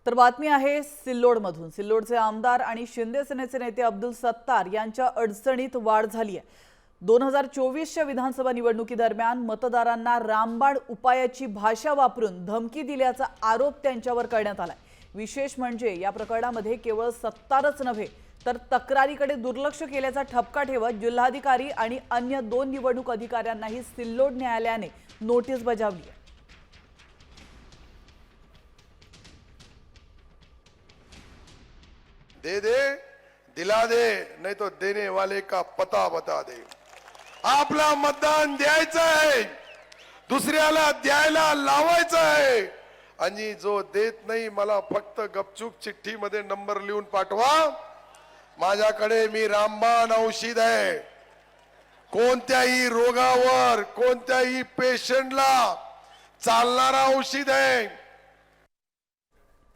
तर बातमी आहे सिल्लोडमधून। सिल्लोडचे आमदार आणि शिंदे सेनेचे नेते अब्दुल सत्तार यांच्या अडचणीत वाढ झाली आहे। 2024च्या विधानसभा निवडणुकीदरम्यान मतदारांना रामबाण उपायाची भाषा वापरून धमकी दिल्याचा आरोप त्यांच्यावर करण्यात आलाय। विशेष म्हणजे या प्रकरणामध्ये केवळ सत्तारच नव्हे तर तक्रारीकडे दुर्लक्ष केल्याचा ठपका ठेवत जिल्हाधिकारी आणि अन्य 2 निवडणूक अधिकाऱ्यांनाही सिल्लोड न्यायालयाने नोटीस बजावली आहे। दे दे दिला दे, नहीं तो देने वाले का पता बता दे। आपला मतदान द्यायचं आहे, दुसऱ्याला द्यायला लावायचं आहे आणि जो देत नाही मला फक्त गपचूप चिठ्ठीमध्ये नंबर लिहून पाठवा। माझ्याकडे मी रामबाण औषध आहे। कोणत्याही रोगावर कोणत्याही पेशंटला चालणारा औषध आहे।